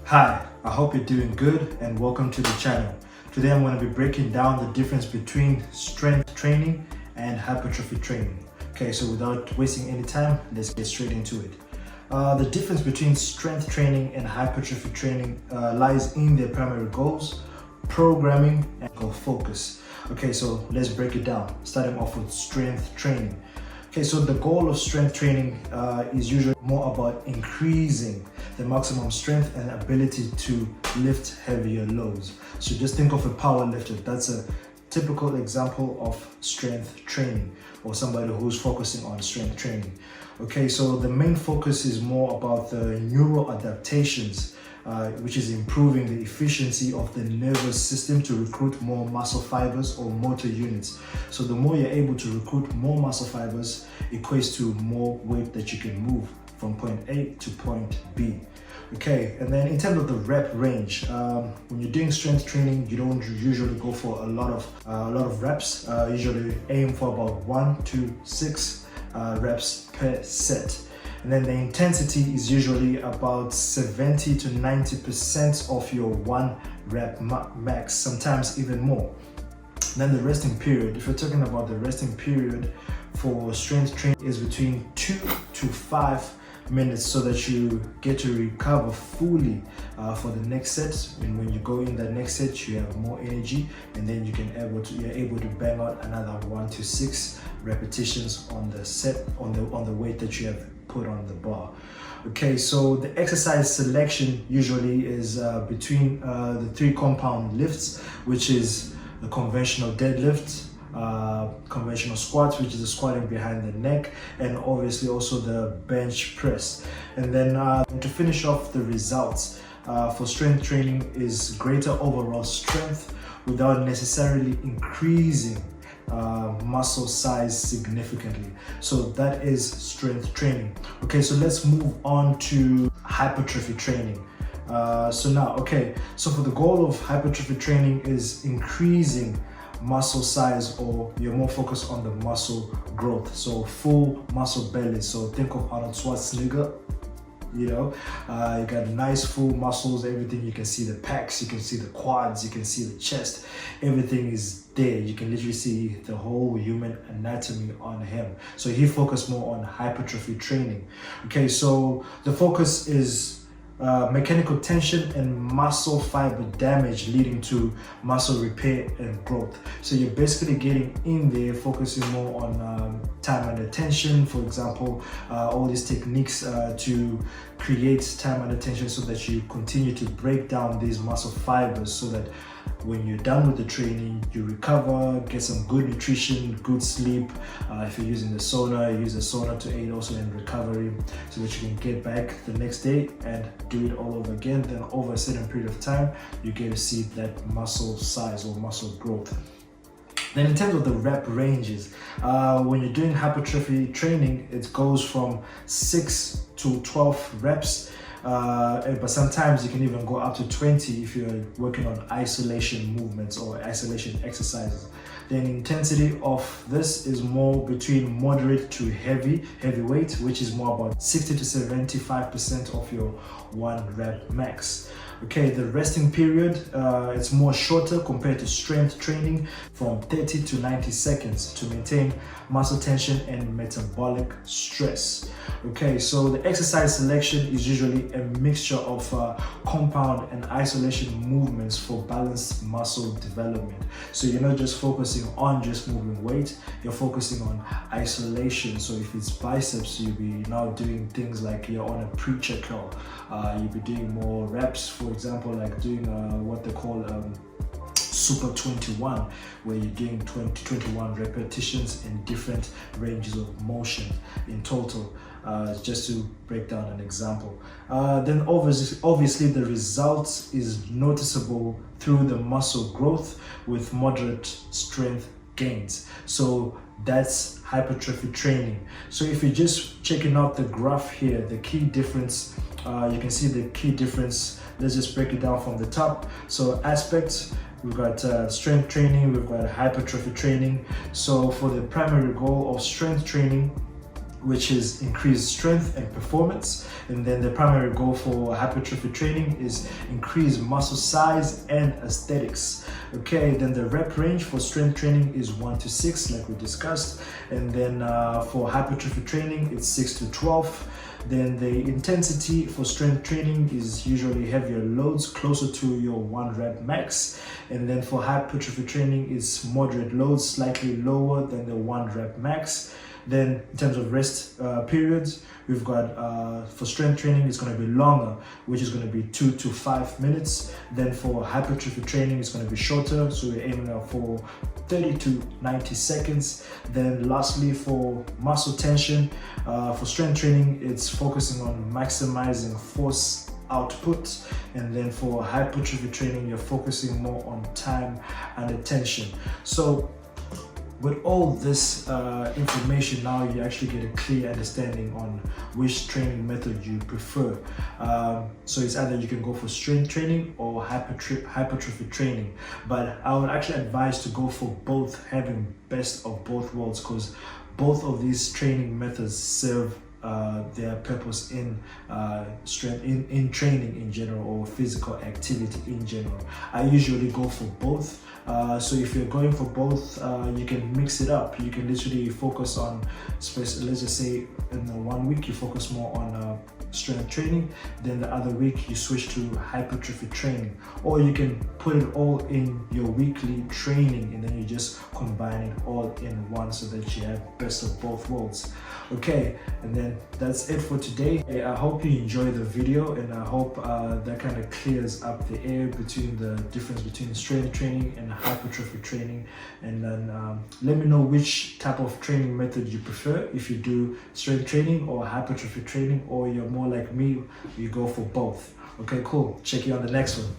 Hi, I hope you're doing good and welcome to the channel. Today I'm going to be breaking down the difference between strength training and hypertrophy training. Okay, so without wasting any time, let's get straight into it. The difference between strength training and hypertrophy training lies in their primary goals, programming, and goal focus. Okay, so let's break it down, starting off with strength training. Okay, so the goal of strength training is usually more about increasing the maximum strength and ability to lift heavier loads. So just think of a power lifter. That's a typical example of strength training, or somebody who's focusing on strength training. Okay, so the main focus is more about the neural adaptations, which is improving the efficiency of the nervous system to recruit more muscle fibers or motor units. So the more you're able to recruit more muscle fibers equates to more weight that you can move from point A to point B. Okay, and then in terms of the rep range, when you're doing strength training, you don't usually go for a lot of reps. Usually aim for about 1 to 6 reps per set. And then the intensity is usually about 70 to 90% of your 1 rep max, sometimes even more. And then the resting period, if you're talking about the resting period for strength training, is between 2 to 5 minutes, so that you get to recover fully for the next set. And when you go in the next set, you have more energy, and then you're able to bang out another 1 to 6 repetitions on the set, on the weight that you have put on the bar. Okay, so the exercise selection usually is between the 3 compound lifts, which is the conventional deadlift, conventional squats, which is the squatting behind the neck, and obviously also the bench press. And then to finish off the results for strength training is greater overall strength without necessarily increasing muscle size significantly. So that is strength training. Okay, so let's move on to hypertrophy training. So for the goal of hypertrophy training is increasing muscle size, or you're more focused on the muscle growth, so full muscle belly. So think of Arnold Schwarzenegger. You got nice full muscles, everything. You can see the pecs, you can see the quads, you can see the chest, everything is there. You can literally see the whole human anatomy on him. So he focused more on hypertrophy training. Okay, so the focus is mechanical tension and muscle fiber damage, leading to muscle repair and growth. So you're basically getting in there, focusing more on time under tension, for example, all these techniques to create time under tension, so that you continue to break down these muscle fibers, so that when you're done with the training, you recover, get some good nutrition, good sleep. If you're using the sauna, use the sauna to aid also in recovery, so that you can get back the next day and do it all over again. Then over a certain period of time, you get to see that muscle size or muscle growth. Then in terms of the rep ranges, when you're doing hypertrophy training, it goes from 6 to 12 reps. But sometimes you can even go up to 20 if you're working on isolation movements or isolation exercises. The intensity of this is more between moderate to heavyweight, which is more about 60 to 75% of your 1 rep max. Okay, the resting period, it's more shorter compared to strength training, from 30 to 90 seconds to maintain muscle tension and metabolic stress. Okay, so the exercise selection is usually a mixture of compound and isolation movements for balanced muscle development. So you're not just focusing on just moving weight, you're focusing on isolation. So if it's biceps, you'll be now doing things like you're on a preacher curl. You'll be doing more reps, for example, like doing what they call Super 21, where you're doing 21 repetitions in different ranges of motion in total, just to break down an example. Then obviously the result is noticeable through the muscle growth with moderate strength gains. So that's hypertrophy training. So if you're just checking out the graph here, the key difference, you can see the key difference. Let's just break it down from the top. So aspects, we've got strength training, we've got hypertrophy training. So for the primary goal of strength training, which is increased strength and performance. And then the primary goal for hypertrophy training is increase muscle size and aesthetics. Okay, then the rep range for strength training is 1 to 6, like we discussed. And then for hypertrophy training, it's 6 to 12. Then the intensity for strength training is usually heavier loads, closer to your 1 rep max. And then for hypertrophy training, it's moderate loads, slightly lower than the 1 rep max. Then in terms of rest periods, we've got for strength training, it's going to be longer, which is going to be 2 to 5 minutes. Then for hypertrophy training, it's going to be shorter, so we're aiming out for 30 to 90 seconds. Then lastly, for muscle tension, for strength training, it's focusing on maximizing force output, and then for hypertrophy training, you're focusing more on time and attention. So with all this information, now you actually get a clear understanding on which training method you prefer. So it's either you can go for strength training or hypertrophy training, but I would actually advise to go for both, having best of both worlds, because both of these training methods serve their purpose in strength in training in general, or physical activity in general. I usually go for both. So if you're going for both, you can mix it up. You can literally focus on, let's just say in 1 week you focus more on strength training, then the other week you switch to hypertrophy training, or you can put it all in your weekly training and then you just combine it all in one so that you have best of both worlds. Okay, and then that's it for today. I hope you enjoyed the video, and I hope that kind of clears up the air between the difference between strength training and hypertrophy training. And then let me know which type of training method you prefer, if you do strength training or hypertrophy training, or you're more like me, you go for both. Okay, cool. Check you on the next one.